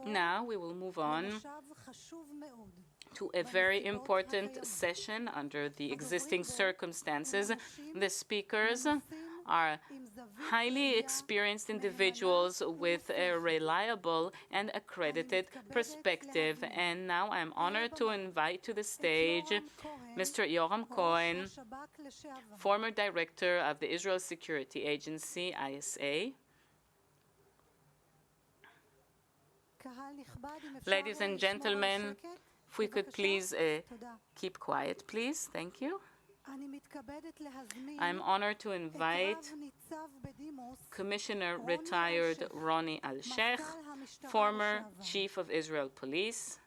Now we will move on to a very important session under the existing circumstances. The speakers are highly experienced individuals with a reliable and accredited perspective. And now I'm honored to invite to the stage Mr. Yoram Cohen, former director of the Israel Security Agency, ISA. Ladies and gentlemen, if we could please keep quiet, please. Thank you. I'm honored to invite Commissioner retired Roni Alsheich, former Chief of Israel Police.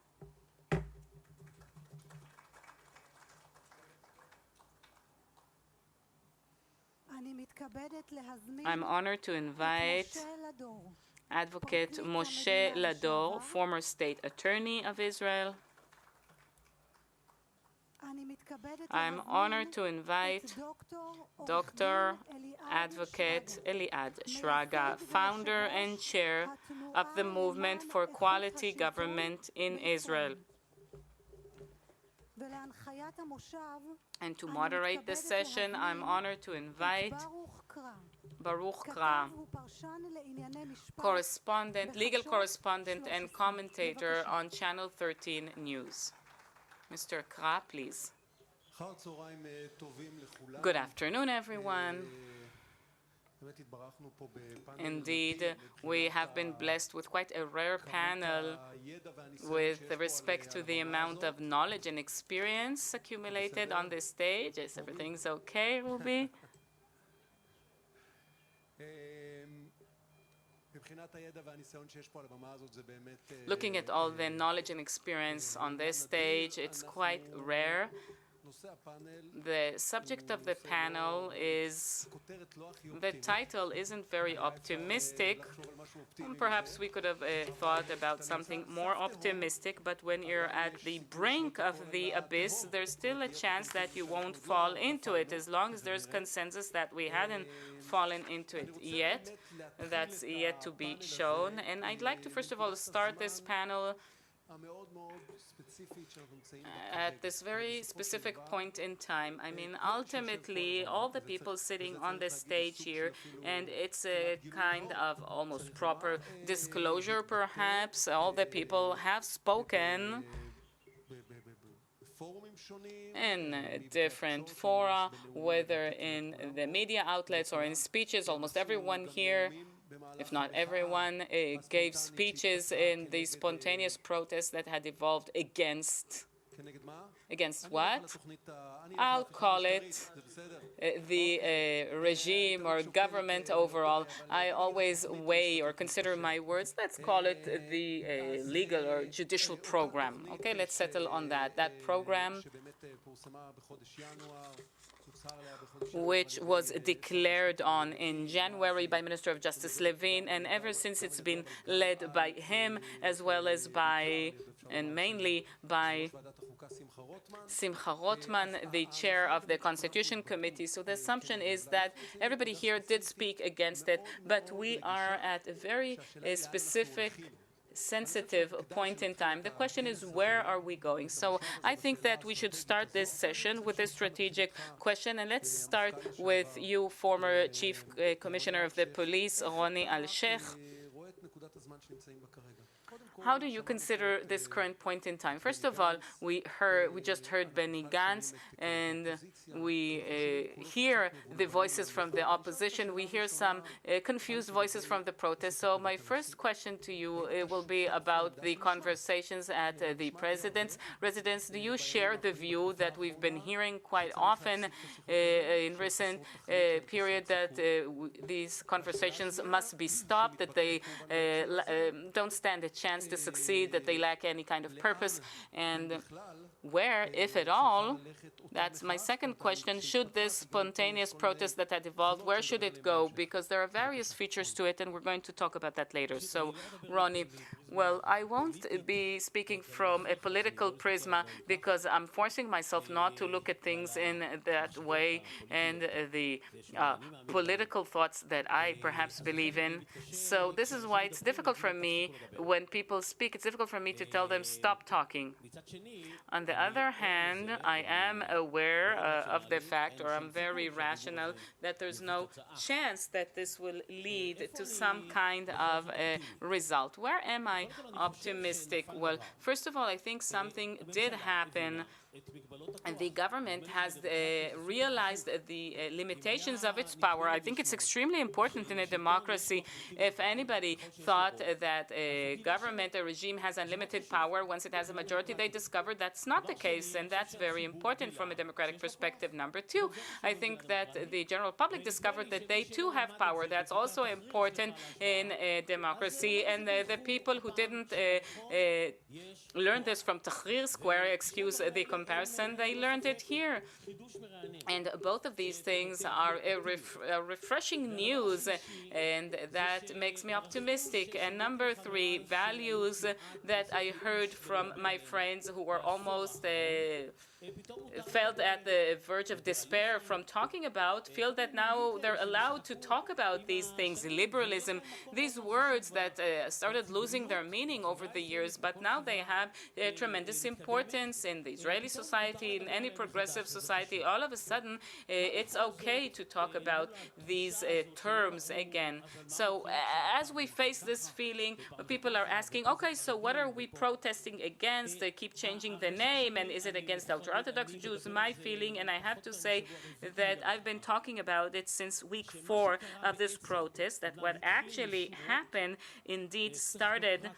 I'm honored to invite Advocate Moshe Lador, former State Attorney of Israel. I'm honored to invite Dr. Advocate Eliad Shraga, founder and chair of the Movement for Quality Government in Israel. And to moderate this session, I'm honored to invite Baruch Kra, legal correspondent and commentator on Channel 13 News. Mr. Kra, please. Good afternoon, everyone. Indeed, we have been blessed with quite a rare panel with respect to the amount of knowledge and experience accumulated on this stage. Is everything's okay, Ruby? Looking at all the knowledge and experience on this stage, it's quite rare. The subject of the panel is, the title isn't very optimistic. Perhaps we could have thought about something more optimistic, but when you're at the brink of the abyss, there's still a chance that you won't fall into it, as long as there's consensus that we hadn't fallen into it yet. That's yet to be shown. And I'd like to first of all start this panel at this very specific point in time. I mean, ultimately, all the people sitting on the stage here, and it's a kind of almost proper disclosure, perhaps, all the people have spoken in different fora, whether in the media outlets or in speeches. Almost everyone here, if not everyone, gave speeches in the spontaneous protests that had evolved against what? I'll call it the regime or government overall. I always weigh or consider my words. Let's call it the legal or judicial program. Okay, let's settle on that. That program, which was declared on in January by Minister of Justice Levin, and ever since it's been led by him, as well as by, and mainly by Simcha Rotman, the chair of the Constitution Committee. So the assumption is that everybody here did speak against it, but we are at a very specific sensitive point in time. The question is, where are we going? So I think that we should start this session with a strategic question, and let's start with you, former Chief Commissioner of the Police, Roni Alsheich. How do you consider this current point in time? First of all, we just heard Benny Gantz, and we hear the voices from the opposition. We hear some confused voices from the protests. So my first question to you will be about the conversations at the president's residence. Do you share the view that we've been hearing quite often in recent period, that these conversations must be stopped, that they don't stand a chance to succeed, that they lack any kind of purpose? And where, if at all, that's my second question, should this spontaneous protest that had evolved, where should it go? Because there are various features to it, and we're going to talk about that later. So, Roni, well, I won't be speaking from a political prisma, because I'm forcing myself not to look at things in that way, and the political thoughts that I perhaps believe in. So this is why it's difficult for for me when people speak, it's difficult for me to tell them stop talking. On the other hand, I am aware of the fact, or I'm very rational, that there's no chance that this will lead to some kind of a result. Where am I optimistic? Well, first of all, I think something did happen. And the government has realized the limitations of its power. I think it's extremely important in a democracy. If anybody thought that a government, a regime has unlimited power once it has a majority, they discovered that's not the case, and that's very important from a democratic perspective. Number two, I think that the general public discovered that they too have power. That's also important in a democracy, and the people who didn't learn this from Tahrir Square, excuse the comparison, they learned it here. And both of these things are refreshing news, and that makes me optimistic. And number three, values that I heard from my friends who were almost felt at the verge of despair from talking about, feel that now they're allowed to talk about these things. Liberalism, these words that started losing their meaning over the years, but now they have tremendous importance in the Israeli society, in any progressive society. All of a sudden, it's okay to talk about these terms again. So as we face this feeling, people are asking, okay, so what are we protesting against? They keep changing the name, and is it against ultra-Orthodox Jews? My feeling, and I have to say that I've been talking about it since week 4 of this protest, that what actually happened indeed started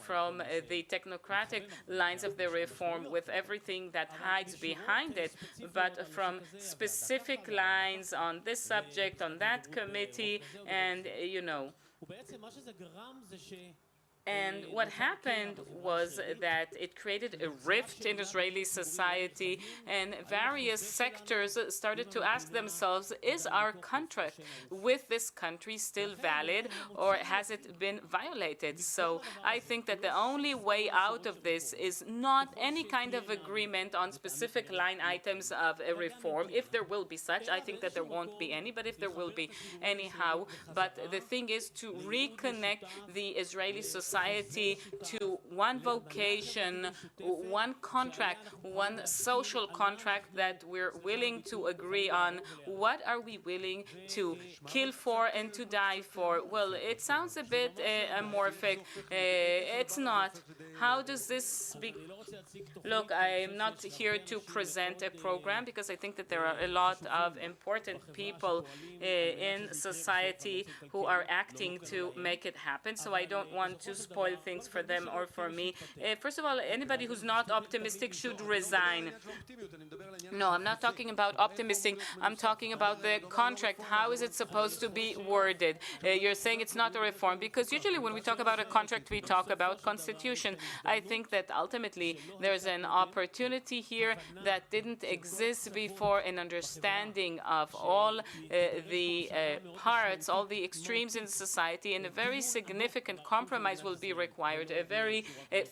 from the technocratic lines of the reform with everything that hides behind it, but from specific lines on this subject, on that committee, and you know. And what happened was that it created a rift in Israeli society, and various sectors started to ask themselves, is our contract with this country still valid, or has it been violated? So I think that the only way out of this is not any kind of agreement on specific line items of a reform. If there will be such, I think that there won't be any, but if there will be, anyhow. But the thing is to reconnect the Israeli society to one vocation, one contract, one social contract that we're willing to agree on. What are we willing to kill for and to die for? Well, it sounds a bit amorphic. It's not. How does this be? Look, I'm not here to present a program because I think that there are a lot of important people in society who are acting to make it happen. So I don't want to spoil things for them or for me. First of all, anybody who's not optimistic should resign. No, I'm not talking about optimistic. I'm talking about the contract. How is it supposed to be worded? You're saying it's not a reform because usually when we talk about a contract, we talk about constitution. I think that ultimately there's an opportunity here that didn't exist before, an understanding of all the parts, all the extremes in society, and a very significant compromise will be required, a very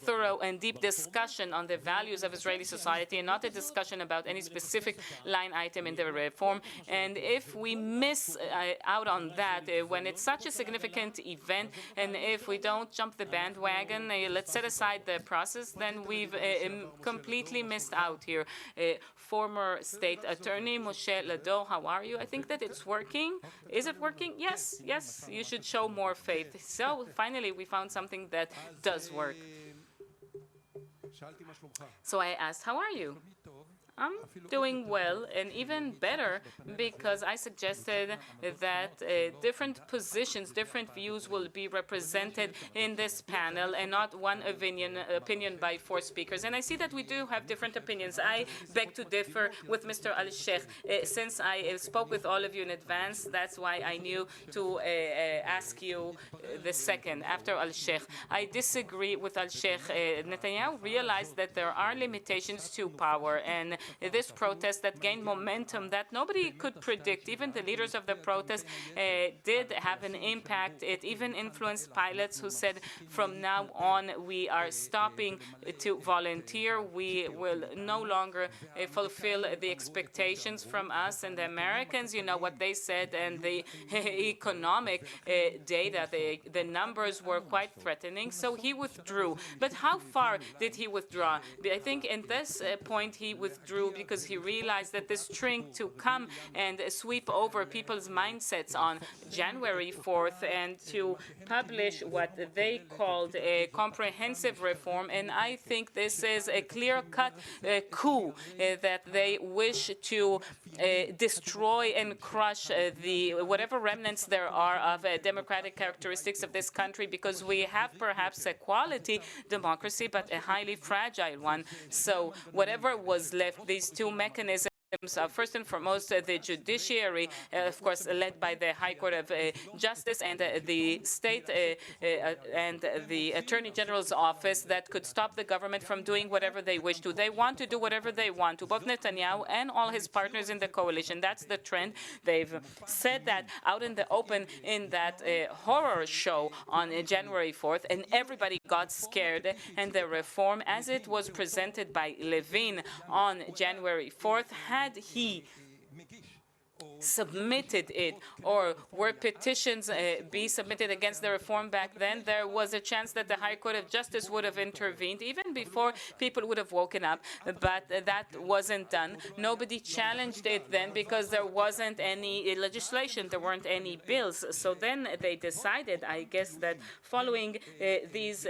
thorough and deep discussion on the values of Israeli society, and not a discussion about any specific line item in the reform. And if we miss out on that, when it's such a significant event, and if we don't jump the bandwagon, let's set aside the process, then we've completely missed out here. Former State Attorney Moshe Lador, how are you? I think that it's working. Is it working? Yes, yes, you should show more faith. So finally, we found something that does work. So I asked, how are you? I'm doing well, and even better because I suggested that different positions, different views will be represented in this panel and not one opinion by 4 speakers. And I see that we do have different opinions. I beg to differ with Mr. Alsheich. Since I spoke with all of you in advance, that's why I knew to ask you the second, after Alsheich. I disagree with Alsheich. Netanyahu realized that there are limitations to power, and this protest that gained momentum that nobody could predict. Even the leaders of the protest did have an impact. It even influenced pilots who said, from now on, we are stopping to volunteer. We will no longer fulfill the expectations from us. And the Americans, you know what they said, and the economic data, the numbers were quite threatening. So he withdrew. But how far did he withdraw? I think in this point he withdrew because he realized that this shrink to come and sweep over people's mindsets on January 4th and to publish what they called a comprehensive reform. And I think this is a clear-cut coup that they wish to destroy and crush whatever remnants there are of democratic characteristics of this country, because we have perhaps a quality democracy, but a highly fragile one. So whatever was left, these two mechanisms, first and foremost, the judiciary, of course, led by the High Court of Justice and the state and the Attorney General's office that could stop the government from doing whatever they wish to. They want to do whatever they want to, both Netanyahu and all his partners in the coalition. That's the trend. They've said that out in the open in that horror show on January 4th, and everybody got scared. And the reform, as it was presented by Levin on January 4th, had he submitted it, or were petitions be submitted against the reform back then, there was a chance that the High Court of Justice would have intervened even before people would have woken up. But that wasn't done. Nobody challenged it then because there wasn't any legislation, there weren't any bills. So then they decided, I guess, that following these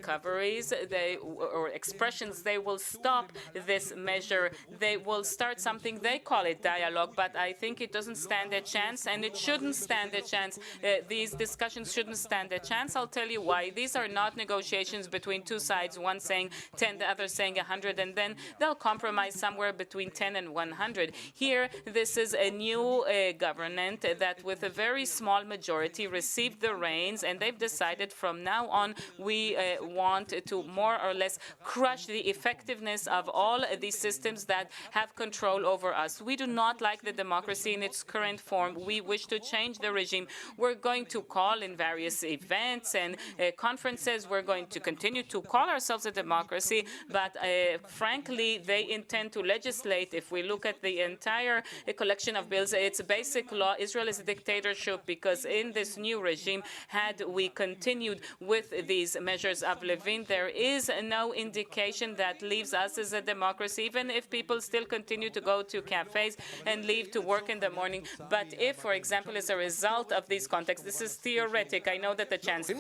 coveries or expressions, they will stop this measure. They will start something, they call it dialogue, but I think it doesn't stand a chance, and it shouldn't stand a chance. These discussions shouldn't stand a chance. I'll tell you why. These are not negotiations between two sides, one saying 10, the other saying 100, and then they'll compromise somewhere between 10 and 100. Here, this is a new government that with a very small majority received the reins, and they've decided from now on we want to more or less crush the effectiveness of all these systems that have control over us. We do not like the democracy in its current form. We wish to change the regime. We're going to call in various events and conferences. We're going to continue to call ourselves a democracy, but frankly, they intend to legislate. If we look at the entire collection of bills, it's basic law. Israel is a dictatorship because in this new regime, had we continued with these measures of Levin, there is no indication that leaves us as a democracy, even if people still continue to go to cafes and leave to work in the morning. But if, for example, as a result of these contexts, this is theoretic, I know that the chance.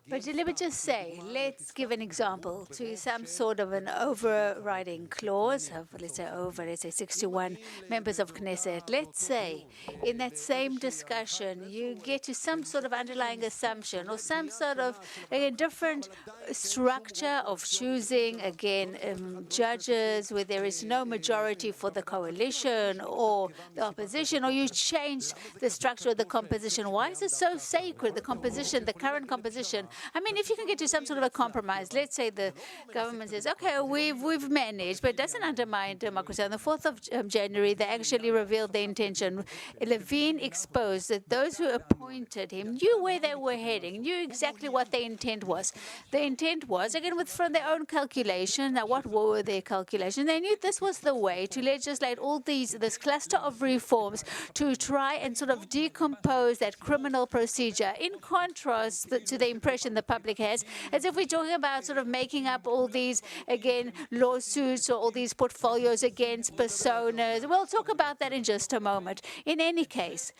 But let me just say, let's give an example to some sort of an overriding clause of, let's say 61 members of Knesset. Let's say in that same discussion, you get to some sort of underlying assumption or some sort of a different structure of choosing, again, judges where there is no majority for the coalition or the opposition, or you change the structure of the composition. Why is it so sacred, the composition, the current composition? I mean, if you can get to some sort of a compromise, let's say the government says, okay, we've managed, but it doesn't undermine democracy. On the 4th of January, they actually revealed their intention. Levin exposed that those who appointed him knew where they were heading, knew exactly what their intent was. The intent was, again, from their own calculation. Now, what were their calculations? They knew this was the way to legislate all this cluster of reforms to try and sort of decompose that criminal procedure, in contrast to the impression the public has, as if we're talking about sort of making up all these, again, lawsuits or all these portfolios against personas. We'll talk about that in just a moment. In any case,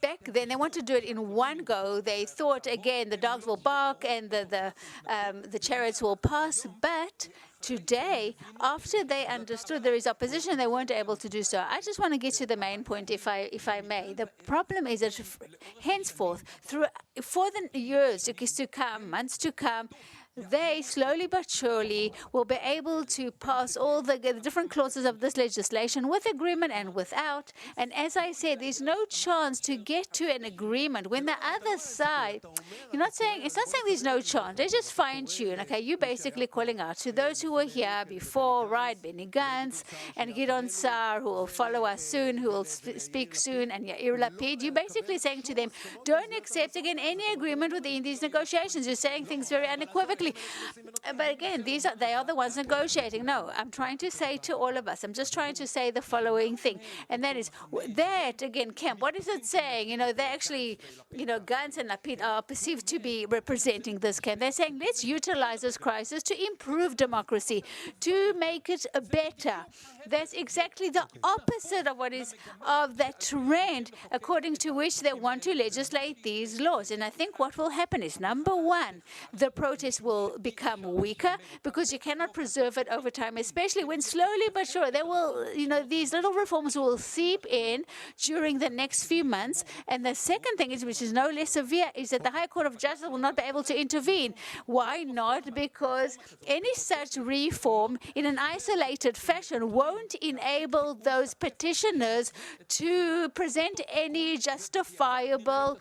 back then, they wanted to do it in one go. They thought, again, the dogs will bark and the chariots will pass. But today, after they understood there is opposition, they weren't able to do so. I just want to get to the main point, if I may. The problem is that henceforth, for the years to come, months to come, they slowly but surely will be able to pass all the different clauses of this legislation with agreement and without. And as I said, there's no chance to get to an agreement when the other side, it's not saying there's no chance. They just fine tune. Okay, you're basically calling out to those who were here before, right? Benny Gantz and Gideon Sa'ar, who will follow us soon, who will speak soon, and Yair Lapid. You're basically saying to them, don't accept again any agreement within these negotiations. You're saying things very unequivocally. But again, they are the ones negotiating. No, I'm trying to say to all of us, I'm just trying to say the following thing, and that is that, again, Kemp, what is it saying? They actually, Gantz and Lapid are perceived to be representing this camp. They're saying, let's utilize this crisis to improve democracy, to make it better. That's exactly the opposite of that trend according to which they want to legislate these laws. And I think what will happen is, number one, the protest will become weaker because you cannot preserve it over time, especially when slowly but surely these little reforms will seep in during the next few months. And the second thing is, which is no less severe, is that the High Court of Justice will not be able to intervene. Why not? Because any such reform in an isolated fashion won't enable those petitioners to present any justifiable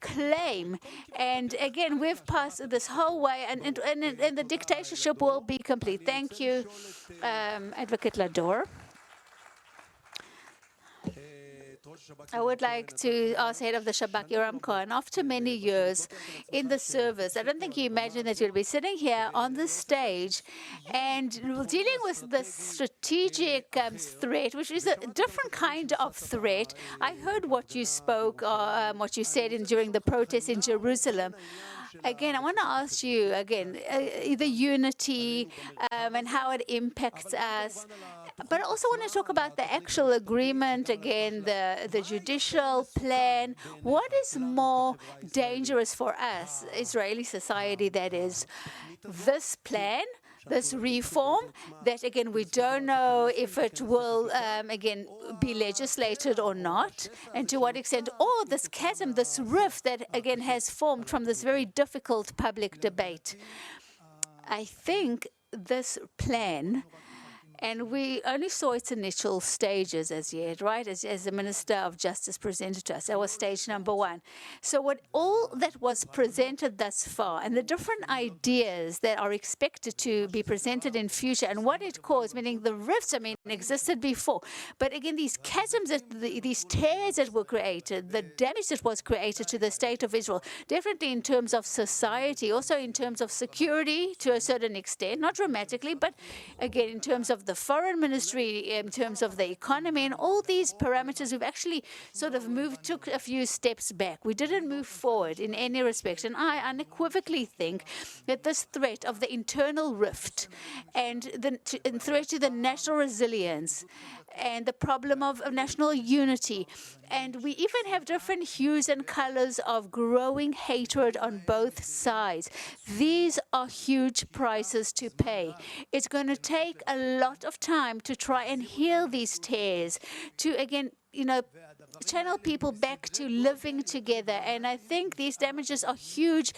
claim. And again, we've passed this whole way, and the dictatorship will be complete. Thank you, Advocate Lador. I would like to ask head of the Shabak, Yoram Cohen, after many years in the service, I don't think you imagine that you'll be sitting here on the stage and dealing with the strategic threat, which is a different kind of threat. I heard what you spoke, what you said during the protest in Jerusalem. Again, I want to ask you, the unity and how it impacts us. But I also want to talk about the actual agreement, again, the judicial plan. What is more dangerous for us, Israeli society, that is, this plan, this reform, that, again, we don't know if it will, be legislated or not, and to what extent, or this chasm, this rift that, again, has formed from this very difficult public debate. I think this plan, and we only saw its initial stages as yet, right? As the Minister of Justice presented to us. That was stage number one. So all that was presented thus far, and the different ideas that are expected to be presented in future, and what it caused, meaning the rifts, existed before. But again, these chasms, these tears that were created, the damage that was created to the state of Israel, definitely in terms of society, also in terms of security to a certain extent, not dramatically, but again, in terms of the foreign ministry, in terms of the economy, and all these parameters, we've actually sort of took a few steps back. We didn't move forward in any respect. And I unequivocally think that this threat of the internal rift and the threat to the national resilience and the problem of national unity, and we even have different hues and colors of growing hatred on both sides. These are huge prices to pay. It's going to take a lot of time to try and heal these tears, to, again, channel people back to living together. And I think these damages are huge.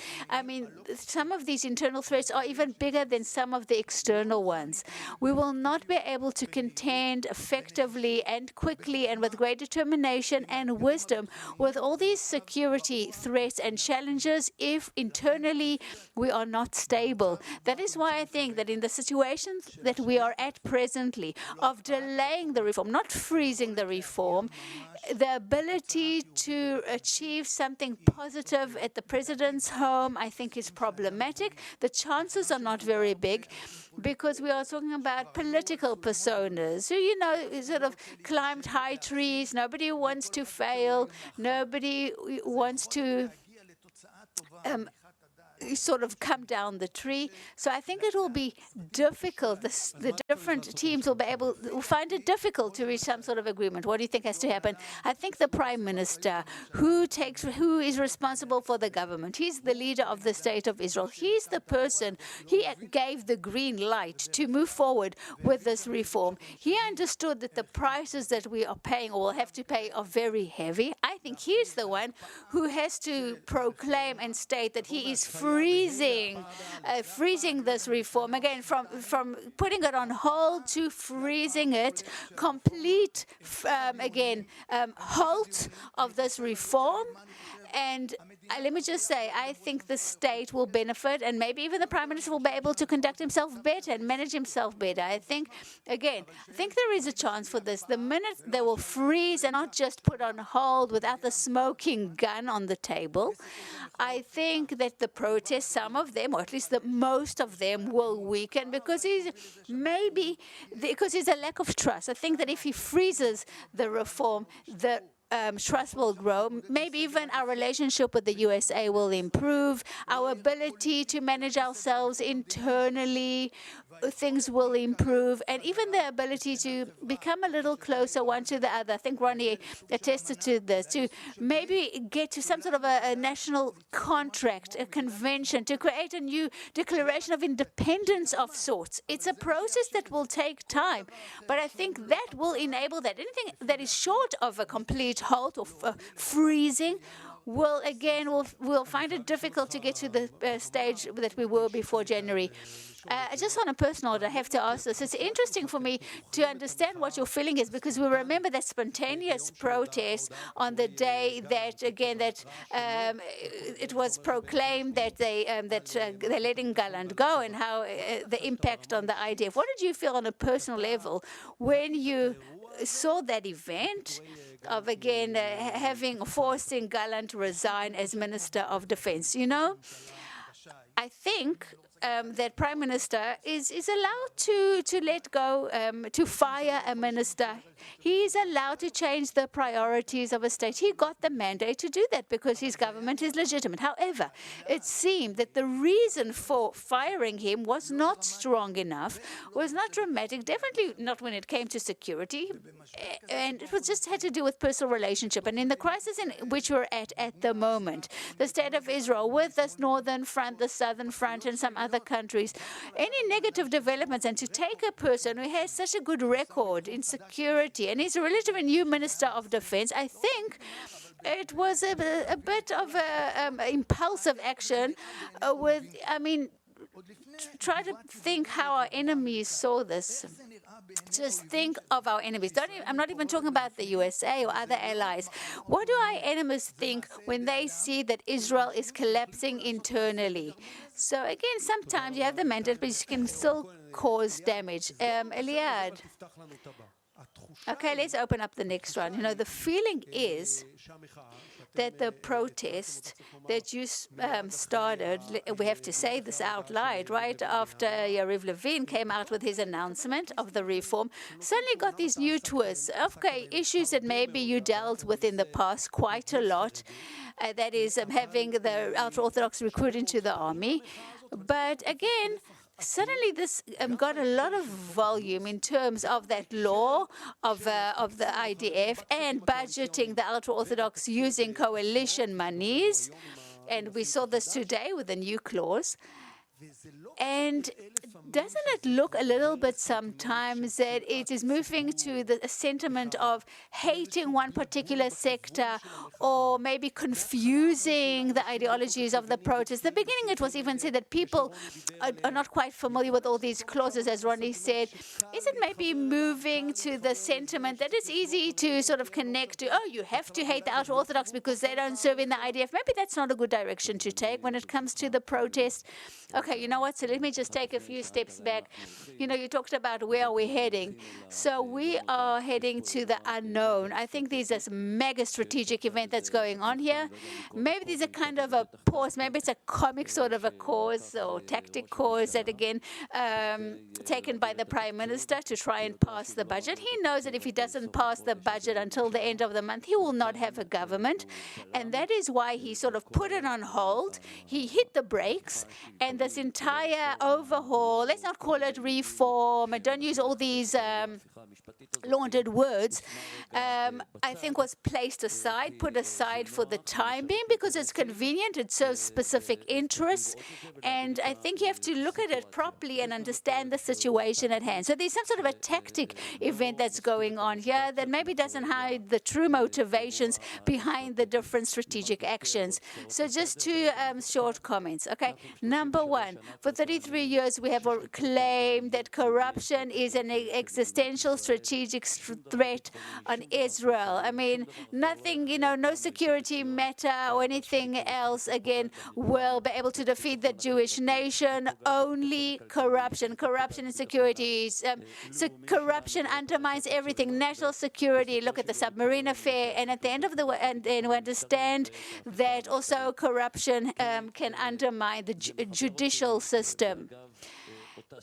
Some of these internal threats are even bigger than some of the external ones. We will not be able to contend effectively and quickly and with great determination and wisdom with all these security threats and challenges if internally we are not stable. That is why I think that in the situation that we are at presently, of delaying the reform, not freezing the reform, the ability to achieve something positive at the president's home, I think, is problematic. The chances are not very big because we are talking about political personas who, sort of climbed high trees. Nobody wants to fail. Nobody wants to sort of come down the tree. So I think it will be difficult. The different teams will find it difficult to reach some sort of agreement. What do you think has to happen? I think the Prime Minister, who is responsible for the government, he's the leader of the State of Israel. He's the person, he gave the green light to move forward with this reform. He understood that the prices that we are paying or will have to pay are very heavy. I think he's the one who has to proclaim and state that he is free freezing this reform. Again, from putting it on hold to freezing it, complete, halt of this reform. And let me just say, I think the state will benefit, and maybe even the Prime Minister will be able to conduct himself better and manage himself better. I think there is a chance for this. The minute they will freeze and not just put on hold without the smoking gun on the table, I think that the protests, some of them, or at least most of them, will weaken because there's a lack of trust. I think that if he freezes the reform, the trust will grow. Maybe even our relationship with the USA will improve. Our ability to manage ourselves internally, things will improve. And even the ability to become a little closer one to the other. I think Roni attested to this, to maybe get to some sort of a national contract, a convention, to create a new declaration of independence of sorts. It's a process that will take time, but I think that will enable that. Anything that is short of a complete halt or freezing we'll find it difficult to get to the stage that we were before January. Just on a personal note, I have to ask this. It's interesting for me to understand what your feeling is, because we remember that spontaneous protest on the day that, it was proclaimed that they're letting Gallant go, and how the impact on the IDF. What did you feel on a personal level when you saw that event of, forcing Gallant to resign as Minister of Defense? I think that Prime Minister is allowed to let go, to fire a minister. He is allowed to change the priorities of a state. He got the mandate to do that because his government is legitimate. However, it seemed that the reason for firing him was not strong enough, was not dramatic, definitely not when it came to security, and it was just had to do with personal relationship. And in the crisis in which we're at the moment, the state of Israel, with this northern front, the southern front, and some other countries, any negative developments, and to take a person who has such a good record in security and is a relatively new Minister of Defense, I think it was a bit of an impulsive action try to think how our enemies saw this. Just think of our enemies. I'm not even talking about the USA or other allies. What do our enemies think when they see that Israel is collapsing internally? So again, sometimes you have the mandate, but you can still cause damage. Eliad. Okay, let's open up the next one. The feeling is that the protest that you started, we have to say this out loud, right after Yariv Levin came out with his announcement of the reform, suddenly got these new twists. Okay, issues that maybe you dealt with in the past quite a lot, that is having the ultra-Orthodox recruit into the army. But again, suddenly this got a lot of volume in terms of that law of the IDF and budgeting the ultra-Orthodox using coalition monies. And we saw this today with the new clause. And doesn't it look a little bit sometimes that it is moving to the sentiment of hating one particular sector, or maybe confusing the ideologies of the protest? At the beginning, it was even said that people are not quite familiar with all these clauses, as Roni said. Is it maybe moving to the sentiment that it's easy to sort of connect to, you have to hate the ultra-Orthodox because they don't serve in the IDF? Maybe that's not a good direction to take when it comes to the protest. Okay, you know what? So let me just take a few steps back. You talked about where we're heading. So we are heading to the unknown. I think there's this mega strategic event that's going on here. Maybe there's a kind of a pause. Maybe it's a comic sort of a cause or tactic cause that, again, taken by the Prime Minister to try and pass the budget. He knows that if he doesn't pass the budget until the end of the month, he will not have a government. And that is why he sort of put it on hold. He hit the brakes, and this this entire overhaul, let's not call it reform, and don't use all these laundered words, I think was placed aside, put aside for the time being because it's convenient, it serves specific interests, and I think you have to look at it properly and understand the situation at hand. So there's some sort of a tactic event that's going on here that maybe doesn't hide the true motivations behind the different strategic actions. So just two short comments. Okay, number one, for 33 years we have claimed that corruption is an existential strategic threat on Israel. I mean, nothing, no security matter or anything else, again, will be able to defeat the Jewish nation. Only corruption and security. So corruption undermines everything. National security, look at the submarine affair, and at the end of the way, and we understand that also corruption can undermine the judicial system.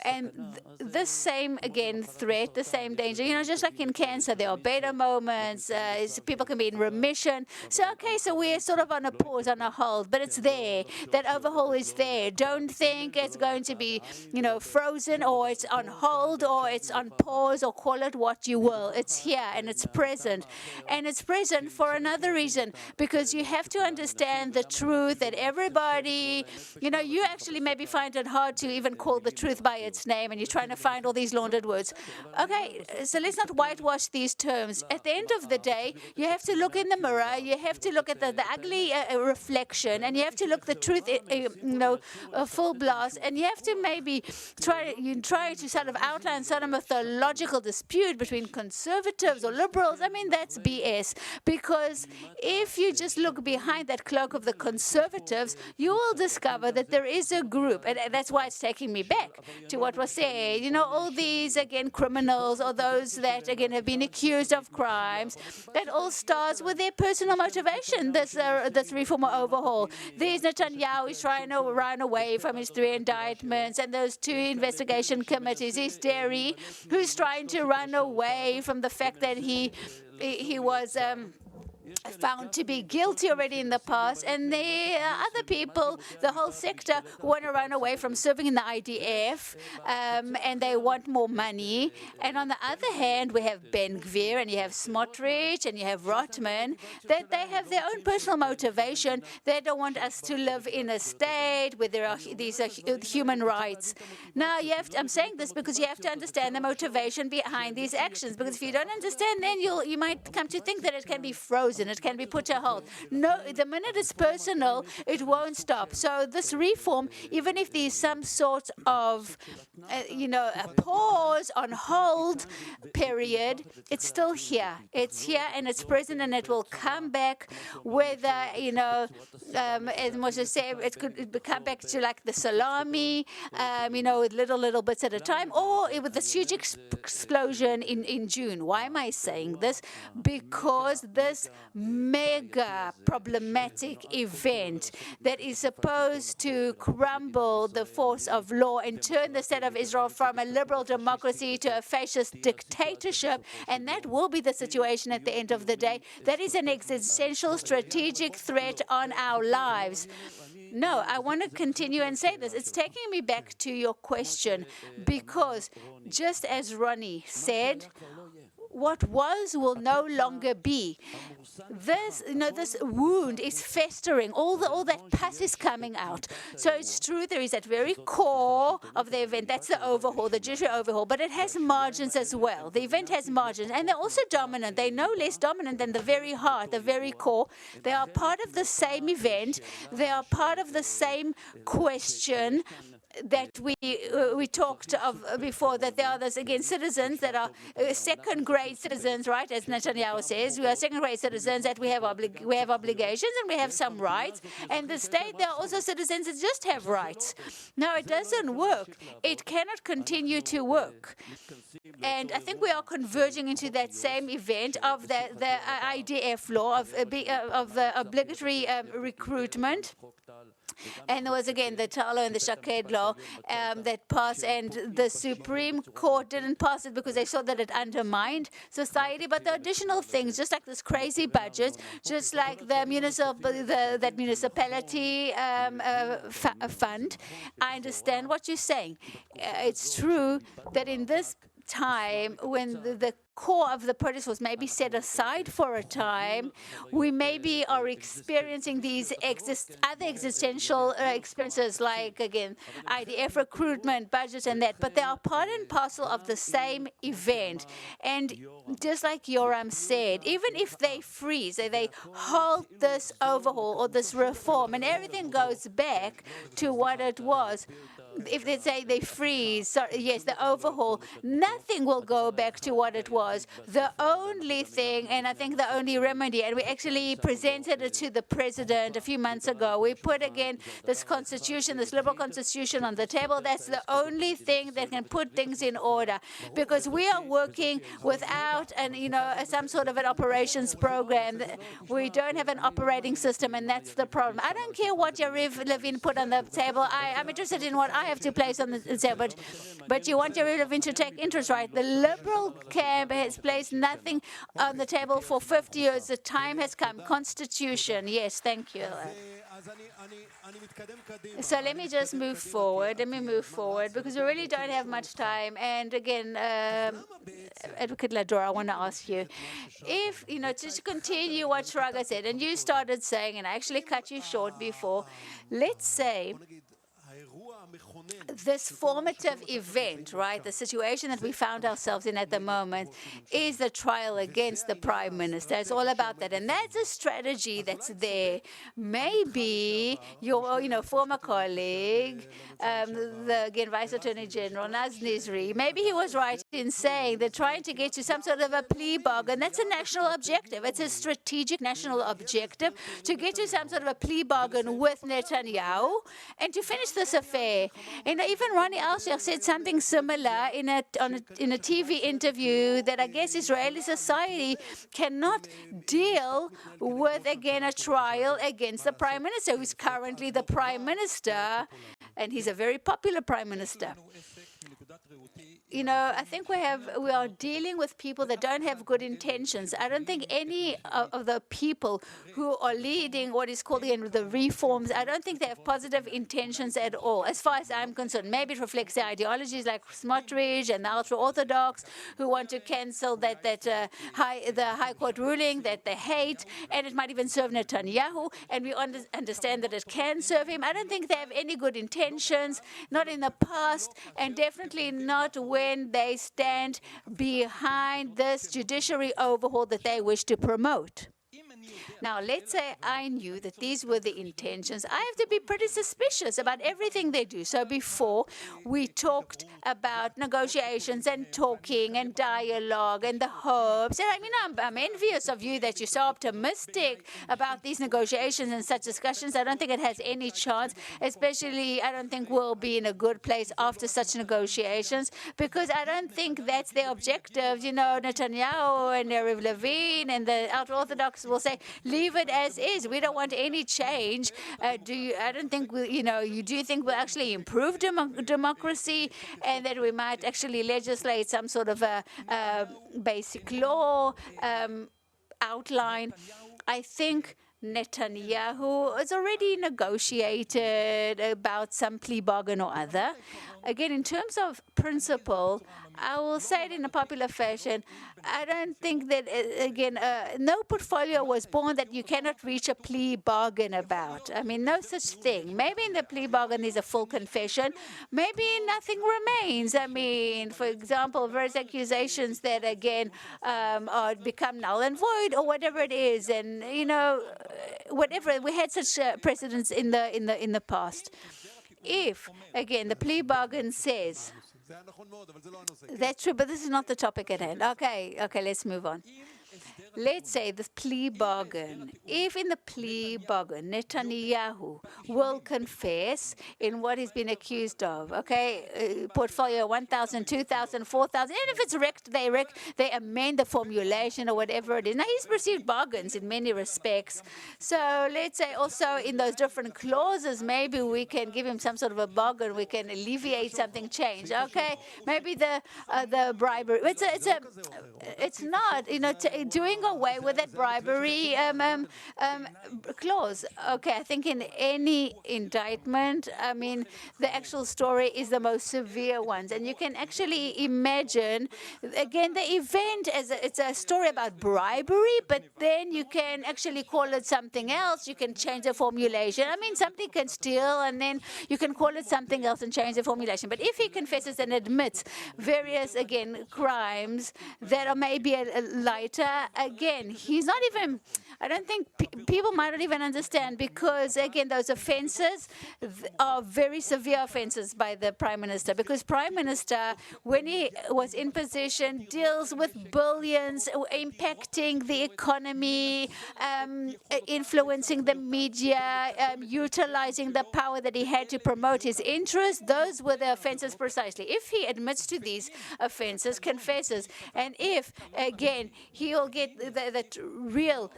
And this same, again, threat, the same danger, just like in cancer, there are beta moments, people can be in remission. So, okay, so we're sort of on a pause, on a hold, but it's there. That overhaul is there. Don't think it's going to be, frozen or it's on hold or it's on pause or call it what you will. It's here and it's present. And it's present for another reason, because you have to understand the truth that everybody, you actually maybe find it hard to even call the truth by its name, and you're trying to find all these laundered words. Okay, so let's not whitewash these terms. At the end of the day, you have to look in the mirror, you have to look at the ugly reflection, and you have to look the truth, full blast, and you have to maybe try to sort of outline some of the logical dispute between conservatives or liberals. I mean, that's BS, because if you just look behind that cloak of the conservatives, you will discover that there is a group, and that's why it's taking me back to what was said. All these, again, criminals or those that, again, have been accused of crimes, that all starts with their personal motivation, this reform or overhaul. There's Netanyahu, he's trying to run away from his 3 indictments, and those 2 investigation committees. There's Derry, who's trying to run away from the fact that he was found to be guilty already in the past, and there are other people, the whole sector, who want to run away from serving in the IDF, and they want more money. And on the other hand, we have Ben Gvir, and you have Smotrich, and you have Reichman, that they have their own personal motivation. They don't want us to live in a state where there are these human rights. Now, I'm saying this because you have to understand the motivation behind these actions, because if you don't understand, then you might come to think that it can be frozen, it can be put to hold. No, the minute it's personal, it won't stop. So this reform, even if there's some sort of, a pause, on hold period, it's still here. It's here and it's present, and it will come back, whether, as Moshe said, it could come back to like the salami, with little bits at a time, or with this huge explosion in June. Why am I saying this? Because this mega problematic event that is supposed to crumble the force of law and turn the state of Israel from a liberal democracy to a fascist dictatorship, and that will be the situation at the end of the day. That is an existential strategic threat on our lives. No, I want to continue and say this. It's taking me back to your question, because just as Roni said, what was will no longer be. This wound is festering. All that pus is coming out. So it's true, there is that very core of the event. That's the overhaul, the Jewish overhaul. But it has margins as well. The event has margins, and they're also dominant. They're no less dominant than the very heart, the very core. They are part of the same event. They are part of the same question that we talked of before, that there are those, again, citizens that are second-grade citizens, right? As Netanyahu says, we are second-grade citizens, that we have obligations and we have some rights. And the state, there are also citizens that just have rights. Now, it doesn't work. It cannot continue to work. And I think we are converging into that same event of the IDF law, of the obligatory recruitment. And there was, again, the Talo and the Shaked law that passed, and the Supreme Court didn't pass it because they saw that it undermined society. But the additional things, just like this crazy budget, just like the that municipality fund, I understand what you're saying. It's true that in this time, when the core of the protest was maybe set aside for a time, we maybe are experiencing these other existential experiences, like, again, IDF recruitment, budget, and that. But they are part and parcel of the same event. And just like Yoram said, even if they freeze, they halt this overhaul or this reform, and everything goes back to what it was, if they say they freeze, the overhaul, nothing will go back to what it was. The only thing, and I think the only remedy, and we actually presented it to the president a few months ago, we put again this constitution, this liberal constitution on the table. That's the only thing that can put things in order, because we are working without some sort of an operations program. We don't have an operating system, and that's the problem. I don't care what Yariv Levin put on the table. I'm interested in what I have to place on the table. But you want Yariv Levin to take interest, right? The liberal camp has placed nothing on the table for 50 years. The time has come. Constitution. Yes, thank you. So let me just move forward. Because we really don't have much time. And again, Advocate Lador, I want to ask you, if, to continue what Shraga said, and you started saying, and I actually cut you short before, let's say this formative event, right, the situation that we found ourselves in at the moment, is the trial against the Prime Minister. It's all about that. And that's a strategy that's there. Maybe your former colleague, the Vice Attorney General, Naz Nizri, maybe he was right in saying they're trying to get to some sort of a plea bargain. That's a national objective. It's a strategic national objective to get to some sort of a plea bargain with Netanyahu and to finish this affair. And even Roni Alsheich said something similar in a TV interview, that I guess Israeli society cannot deal with, again, a trial against the Prime Minister, who's currently the Prime Minister, and he's a very popular Prime Minister. I think we are dealing with people that don't have good intentions. I don't think any of the people who are leading what is called the reforms, I don't think they have positive intentions at all, as far as I'm concerned. Maybe it reflects their ideologies, like Smotrich and the ultra-Orthodox, who want to cancel the High Court ruling that they hate, and it might even serve Netanyahu, and we understand that it can serve him. I don't think they have any good intentions, not in the past, and definitely not when they stand behind this judiciary overhaul that they wish to promote. Now, let's say I knew that these were the intentions. I have to be pretty suspicious about everything they do. So before, we talked about negotiations and talking and dialogue and the hopes. And I'm envious of you that you're so optimistic about these negotiations and such discussions. I don't think it has any chance, especially I don't think we'll be in a good place after such negotiations, because I don't think that's their objective. Netanyahu and Yariv Levin and the ultra-Orthodox will say, leave it as is. We don't want any change. I don't think you do think we'll actually improve democracy, and that we might actually legislate some sort of a basic law outline. I think Netanyahu has already negotiated about some plea bargain or other. Again, in terms of principle, I will say it in a popular fashion. I don't think that, no portfolio was born that you cannot reach a plea bargain about. No such thing. Maybe in the plea bargain is a full confession. Maybe nothing remains. For example, various accusations that, become null and void or whatever it is. And, whatever. We had such precedents in the past. If, again, the plea bargain says, that's true, but this is not the topic at hand. Okay, let's move on. let's say the plea bargain. If in the plea bargain, Netanyahu will confess in what he's been accused of, okay, portfolio 1,000, 2,000, 4,000, and if it's wrecked, they amend the formulation or whatever it is. Now, he's received bargains in many respects. So let's say also in those different clauses, maybe we can give him some sort of a bargain. We can alleviate something, change. Okay, maybe the bribery. It's not, doing away with that bribery clause. Okay, I think in any indictment, I mean, the actual story is the most severe ones, and you can actually imagine again the event as it's a story about bribery, but then you can actually call it something else. You can change the formulation. I mean, somebody can steal, and then you can call it something else and change the formulation. But if he confesses and admits various, again, crimes that are maybe a lighter, again, he's not even, I don't think people might not even understand, because, again, those offenses are very severe offenses by the Prime Minister, because Prime Minister, when he was in position, deals with billions, impacting the economy, influencing the media, utilizing the power that he had to promote his interests. Those were the offenses precisely. If he admits to these offenses, confesses, and if, again, he'll get the real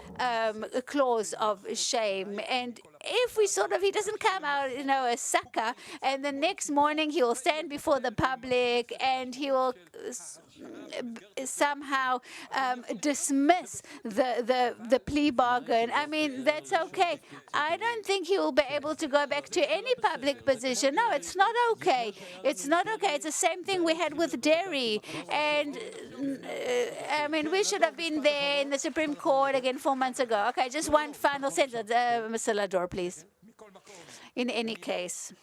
clause of shame, and if he doesn't come out, a sucker, and the next morning he will stand before the public and he will somehow dismiss the plea bargain, I mean, that's okay. I don't think he will be able to go back to any public position. No, it's not okay. It's not okay. It's the same thing we had with dairy. And, I mean, we should have been there in the Supreme Court again 4 months ago. Okay, just one final sentence, Mr. Lador, please. In any case,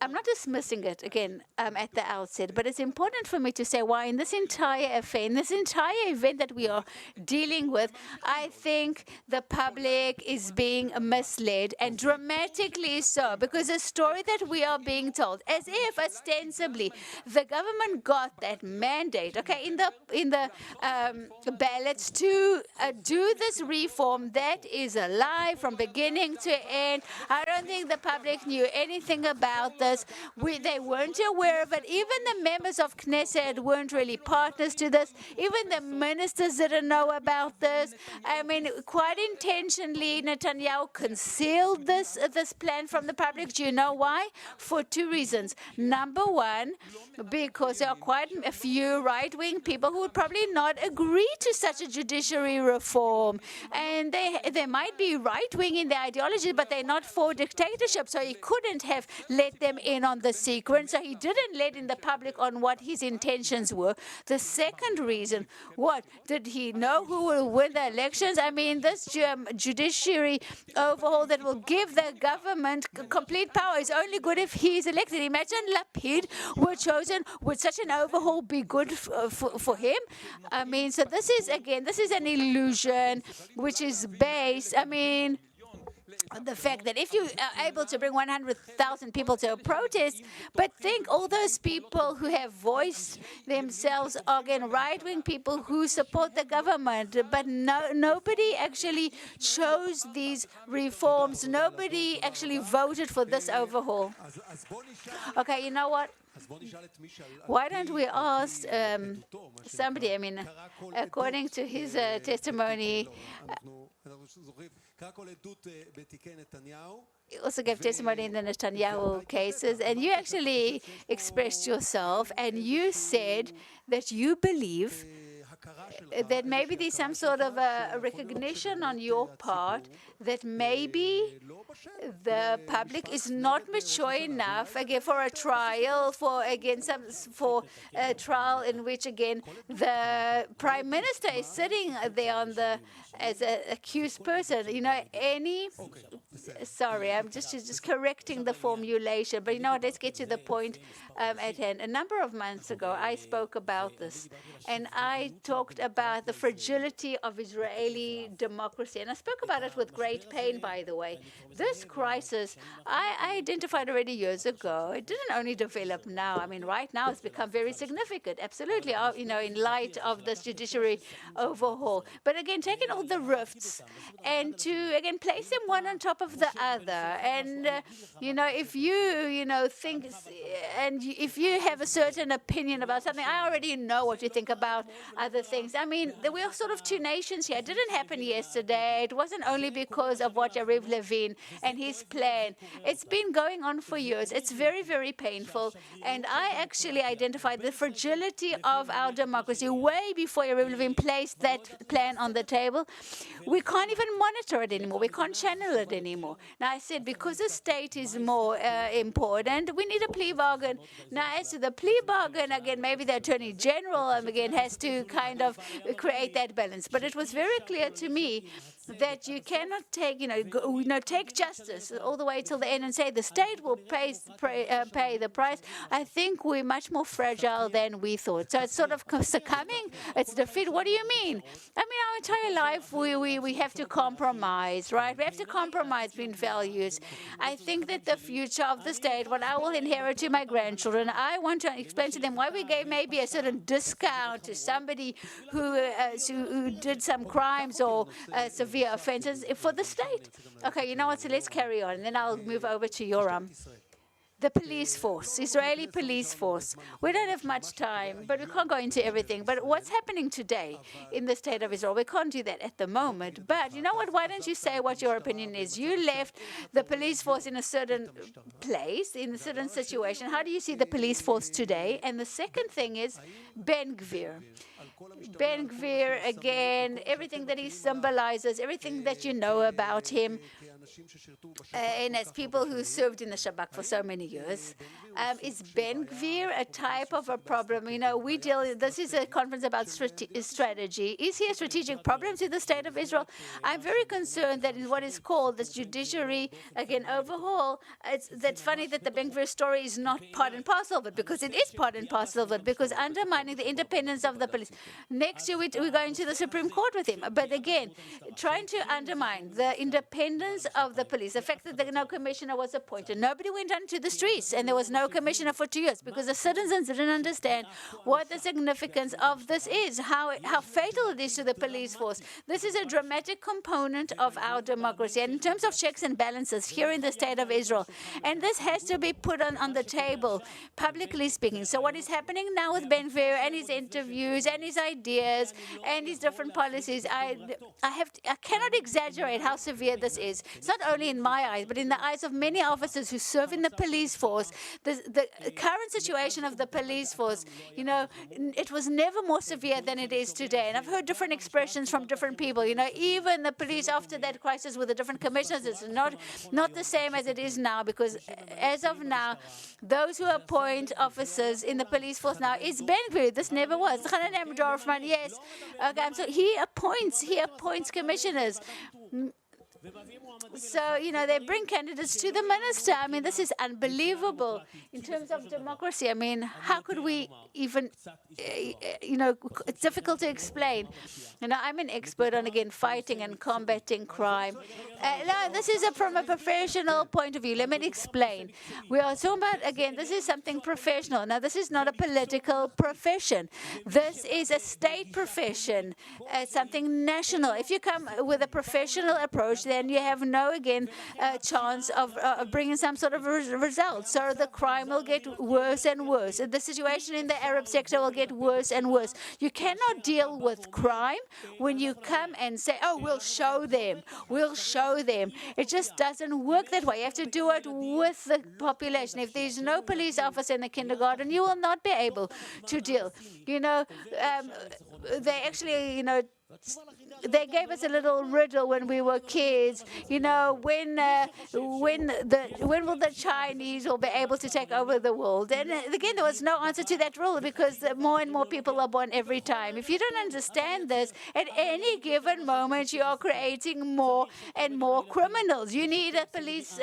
I'm not dismissing it, again, at the outset, but it's important for me to say why in this entire affair, in this entire event that we are dealing with, I think the public is being misled, and dramatically so, because the story that we are being told, as if ostensibly the government got that mandate, okay, in the ballots to do this reform, that is a lie from beginning to end. I don't think the public knew anything about this. They weren't aware of it. Even the members of Knesset weren't really partners to this. Even the ministers didn't know about this. I mean, quite intentionally, Netanyahu concealed this plan from the public. Do you know why? For two reasons. Number one, because there are quite a few right-wing people who would probably not agree to such a judiciary reform. And they might be right-wing in their ideology, but they're not for dictatorship. So he couldn't have let them in on the secret. So he didn't let in the public on what his intentions were. The second reason, what? Did he know who will win the elections? I mean, this judiciary overhaul that will give the government complete power is only good if he is elected. Imagine Lapid were chosen. Would such an overhaul be good for him? I mean, so this is an illusion which is based, I mean, the fact that if you are able to bring 100,000 people to a protest, but think all those people who have voiced themselves are, again, right-wing people who support the government, but nobody actually chose these reforms. Nobody actually voted for this overhaul. Okay, you know what? Why don't we ask somebody, I mean, according to his testimony, he also gave testimony in the Netanyahu cases, and you actually expressed yourself, and you said that you believe that maybe there's some sort of a recognition on your part that maybe the public is not mature enough, again, for a trial, for a trial in which, again, the Prime Minister is sitting there as an accused person. Sorry, I'm just correcting the formulation, but let's get to the point at hand. A number of months ago, I spoke about this, and I talked about the fragility of Israeli democracy. And I spoke about it with great pain, by the way. This crisis, I identified already years ago. It didn't only develop now. I mean, right now it's become very significant, absolutely, in light of this judiciary overhaul. But again, taking all the rifts and to, again, place them one on top of the other. And, if you, think, and if you have a certain opinion about something, I already know what you think about other things. I mean, we're sort of two nations here. It didn't happen yesterday. It wasn't only because of what Yariv Levin and his plan. It's been going on for years. It's very, very painful. And I actually identified the fragility of our democracy way before Yariv Levin placed that plan on the table. We can't even monitor it anymore. We can't channel it anymore. Now, I said, because the state is more important, we need a plea bargain. Now, as to the plea bargain, again, maybe the Attorney General, again, has to kind of create that balance. But it was very clear to me that you cannot take, take justice all the way till the end and say the state will pay the price. I think we're much more fragile than we thought. So it's sort of succumbing. It's defeat. What do you mean? I mean, our entire life we have to compromise, right? We have to compromise between values. I think that the future of the state, what I will inherit to my grandchildren, I want to explain to them why we gave maybe a certain discount to somebody who did some crimes or severe offenses for the state. Okay, you know what? So let's carry on, and then I'll move over to Yoram. The police force, Israeli police force. We don't have much time, but we can't go into everything. But what's happening today in the state of Israel? We can't do that at the moment. But you know what? Why don't you say what your opinion is? You left the police force in a certain place, in a certain situation. How do you see the police force today? And the second thing is Ben Gvir. Ben Gvir, again, everything that he symbolizes, everything that you know about him, and as people who served in the Shabak for so many years, is Ben Gvir a type of a problem? This is a conference about strategy. Is here strategic problems in the state of Israel? I'm very concerned that in what is called this judiciary, again, overhaul, that's funny that the Ben Gvir story is not part and parcel of it, because it is part and parcel of it, because undermining the independence of the police. Next year, we're going to the Supreme Court with him. But again, trying to undermine the independence of the police, the fact that no commissioner was appointed, nobody went onto the streets, and there was no commissioner for 2 years because the citizens didn't understand what the significance of this is, how fatal it is to the police force. This is a dramatic component of our democracy. And in terms of checks and balances here in the state of Israel, and this has to be put on the table, publicly speaking. So what is happening now with Ben Gvir and his interviews and his ideas and his different policies, I cannot exaggerate how severe this is. It's not only in my eyes, but in the eyes of many officers who serve in the police force. The current situation of the police force, it was never more severe than it is today. And I've heard different expressions from different people. Even the police after that crisis with the different commissioners, it's not the same as it is now, because as of now, those who appoint officers in the police force now is Ben Gvir. This never was. Dorfman, yes. Okay, so he appoints commissioners. So, they bring candidates to the minister. I mean, this is unbelievable in terms of democracy. I mean, how could we even, it's difficult to explain. I'm an expert on, again, fighting and combating crime. No, this is from a professional point of view. Let me explain. We are talking about, again, this is something professional. Now, this is not a political profession. This is a state profession, something national. If you come with a professional approach, then you have no, again, chance of bringing some sort of result. So the crime will get worse and worse. The situation in the Arab sector will get worse and worse. You cannot deal with crime when you come and say, oh, we'll show them. It just doesn't work that way. You have to do it with the population. If there's no police officer in the kindergarten, you will not be able to deal. They actually, they gave us a little riddle when we were kids. You know, when will the Chinese will be able to take over the world? And again, there was no answer to that rule because more and more people are born every time. If you don't understand this, at any given moment, you are creating more and more criminals. You need a police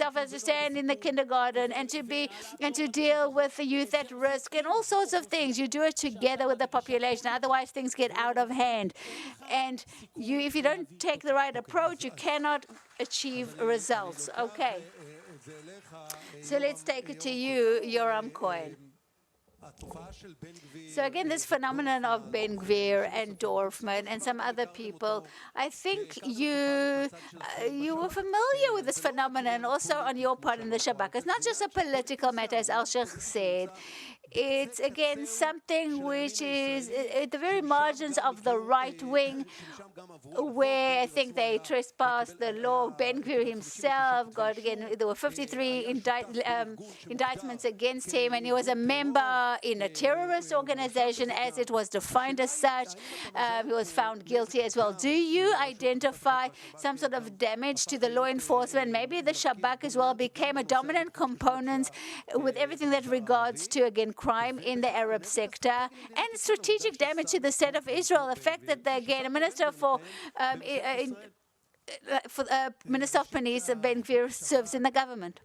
officer to stand in the kindergarten and to deal with the youth at risk and all sorts of things. You do it together with the population. Otherwise, things get out of hand. And if you don't take the right approach, you cannot achieve results. Okay. So let's take it to you, Yoram Cohen. So again, this phenomenon of Ben Gvir and Dorfman and some other people, I think you were familiar with this phenomenon also on your part in the Shabak. It's not just a political matter, as Alsheich said. It's, again, something which is at the very margins of the right wing, where I think they trespassed the law. Ben Gvir himself there were 53 indictments against him, and he was a member in a terrorist organization, as it was defined as such. He was found guilty as well. Do you identify some sort of damage to the law enforcement? Maybe the Shabak as well became a dominant component with everything that regards to, again, crime in the Arab sector and strategic damage to the state of Israel. The fact that, again, a minister Minister of Police, Ben Gvir, serves in the government.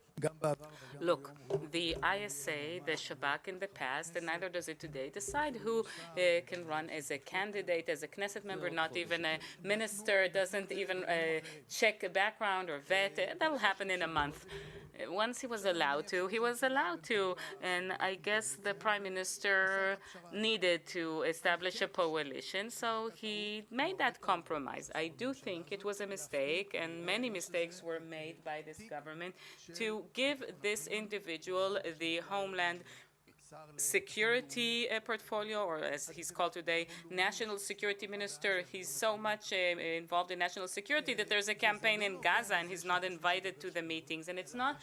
Look, the ISA, the Shabak in the past, and neither does it today, decide who can run as a candidate, as a Knesset member, not even a minister, doesn't even check a background or vet. That will happen in a month. Once he was allowed to, and I guess the Prime Minister needed to establish a coalition, so he made that compromise. I do think it was a mistake, and many mistakes were made by this government, to give this individual the Homeland Security portfolio, or as he's called today, National Security Minister. He's so much involved in national security that there's a campaign in Gaza and he's not invited to the meetings. And it's not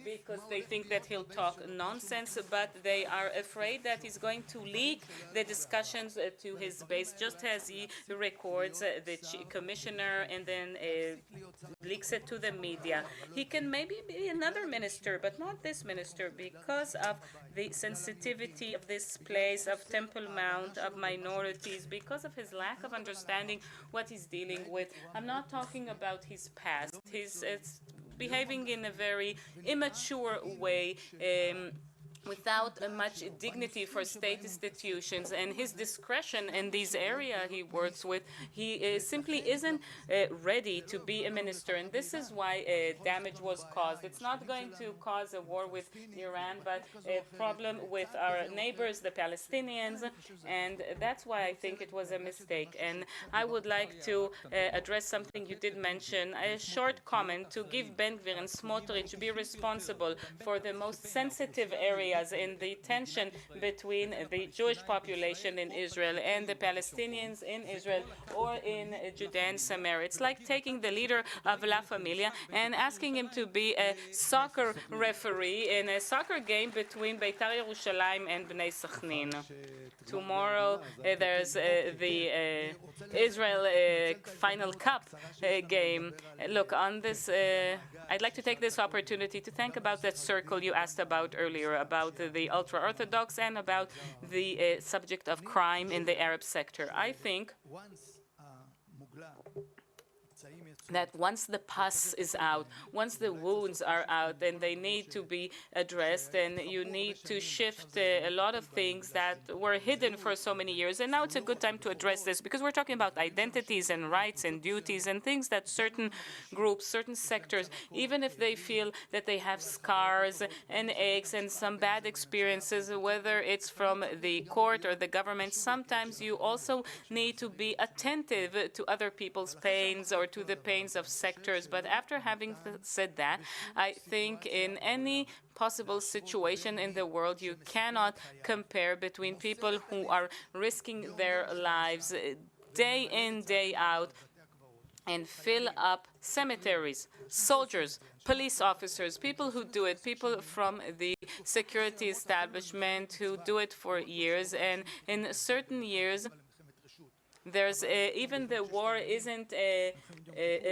because they think that he'll talk nonsense, but they are afraid that he's going to leak the discussions to his base, just as he records the commissioner and then leaks it to the media. He can maybe be another minister, but not this minister, because of the sensitivity of this place, of Temple Mount, of minorities, because of his lack of understanding what he's dealing with. I'm not talking about his past. He's behaving in a very immature way, without much dignity for state institutions, and his discretion in these areas he works with, he simply isn't ready to be a minister, and this is why damage was caused. It's not going to cause a war with Iran, but a problem with our neighbors, the Palestinians, and that's why I think it was a mistake. And I would like to address something you did mention, a short comment to give Ben Gvir and Smotrich to be responsible for the most sensitive areas in the tension between the Jewish population in Israel and the Palestinians in Israel or in Judea and Samaria. It's like taking the leader of La Familia and asking him to be a soccer referee in a soccer game between Beitar Yerushalayim and Bnei Sechnin. Tomorrow there's the Israel Final Cup game. Look, on this, I'd like to take this opportunity to think about that circle you asked about earlier, about the ultra-Orthodox and about the subject of crime in the Arab sector. I think that once the pus is out, once the wounds are out, then they need to be addressed, and you need to shift a lot of things that were hidden for so many years. And now it's a good time to address this, because we're talking about identities and rights and duties and things that certain groups, certain sectors, even if they feel that they have scars and aches and some bad experiences, whether it's from the court or the government, sometimes you also need to be attentive to other people's pains or to the pains of sectors. But after having said that, I think in any possible situation in the world, you cannot compare between people who are risking their lives day in, day out, and fill up cemeteries, soldiers, police officers, people who do it, people from the security establishment who do it for years, and in certain years There's even the war isn't a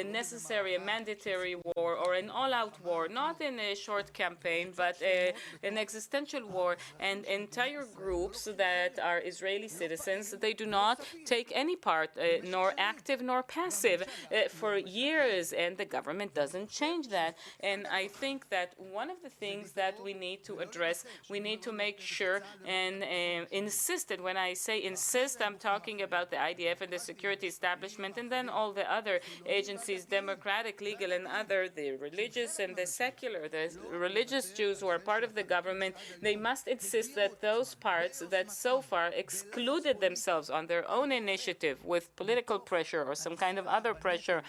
necessary, a mandatory war or an all-out war, not in a short campaign, but an existential war. And entire groups that are Israeli citizens, they do not take any part, nor active nor passive, for years, and the government doesn't change that. And I think that one of the things that we need to address, we need to make sure and insist, and when I say insist, I'm talking about the IDF and the security establishment, and then all the other agencies, democratic, legal, and other, the religious and the secular, the religious Jews who are part of the government, they must insist that those parts that so far excluded themselves on their own initiative with political pressure or some kind of other pressure,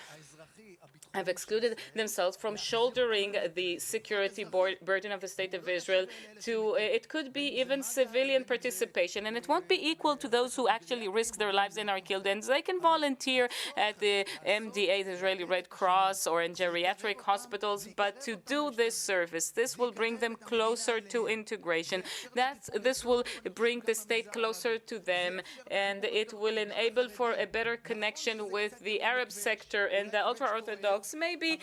have excluded themselves from shouldering the security burden of the State of Israel to, it could be even civilian participation, and it won't be equal to those who actually risk their lives and are killed. And they can volunteer at the MDA, the Israeli Red Cross, or in geriatric hospitals, but to do this service, this will bring them closer to integration. This will bring the state closer to them, and it will enable for a better connection with the Arab sector and the ultra-Orthodox. Maybe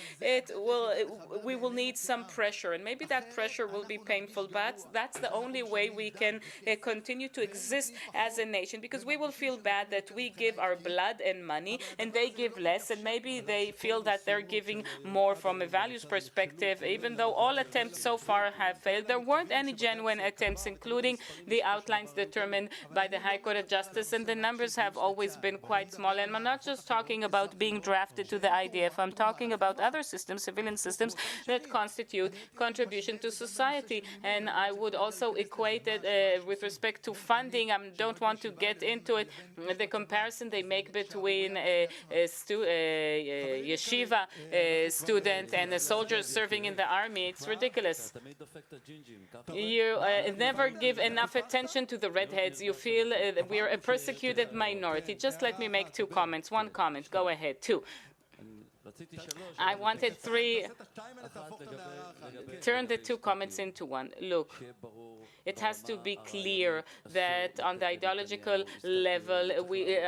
we will need some pressure, and maybe that pressure will be painful, but that's the only way we can continue to exist as a nation, because we will feel bad that we give our blood and money and they give less, and maybe they feel that they're giving more from a values perspective. Even though all attempts so far have failed, there weren't any genuine attempts, including the outlines determined by the High Court of Justice, and the numbers have always been quite small. And I'm not just talking about being drafted to the IDF, I'm talking about other systems, civilian systems, that constitute contribution to society. And I would also equate it with respect to funding. I don't want to get into it, the comparison they make between a yeshiva student and a soldier serving in the army. It's ridiculous. You never give enough attention to the redheads. You feel we're a persecuted minority. Just let me make two comments. One comment. Go ahead. Two. I wanted three. Turn the two comments into one. Look, it has to be clear that on the ideological level,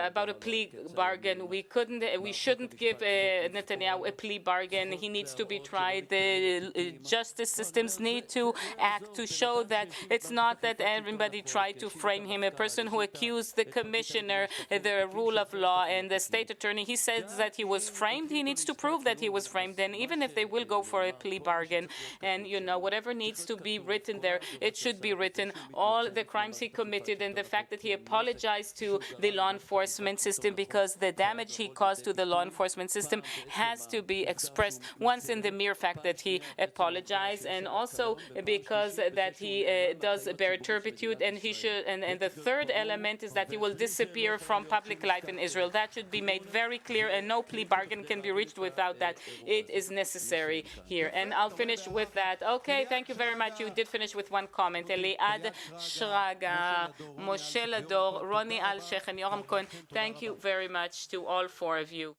about a plea bargain, we shouldn't give Netanyahu a plea bargain. He needs to be tried. The justice systems need to act to show that it's not that everybody tried to frame him. A person who accused the commissioner, the rule of law, and the state attorney, he says that he was framed. He needs to prove that he was framed. And even if they will go for a plea bargain, and whatever needs to be written there, it should be written. All the crimes he committed, and the fact that he apologized to the law enforcement system, because the damage he caused to the law enforcement system has to be expressed once in the mere fact that he apologized, and also because that he does bear turpitude, and he should. And the third element is that he will disappear from public life in Israel. That should be made very clear, and no plea bargain can be reached without that. It is necessary here. And I'll finish with that. Okay, thank you very much. You did finish with one comment. Eliad Shraga, Moshe Lador, Roni, Alsheich, and Yoram Cohen, thank you very much to all four of you.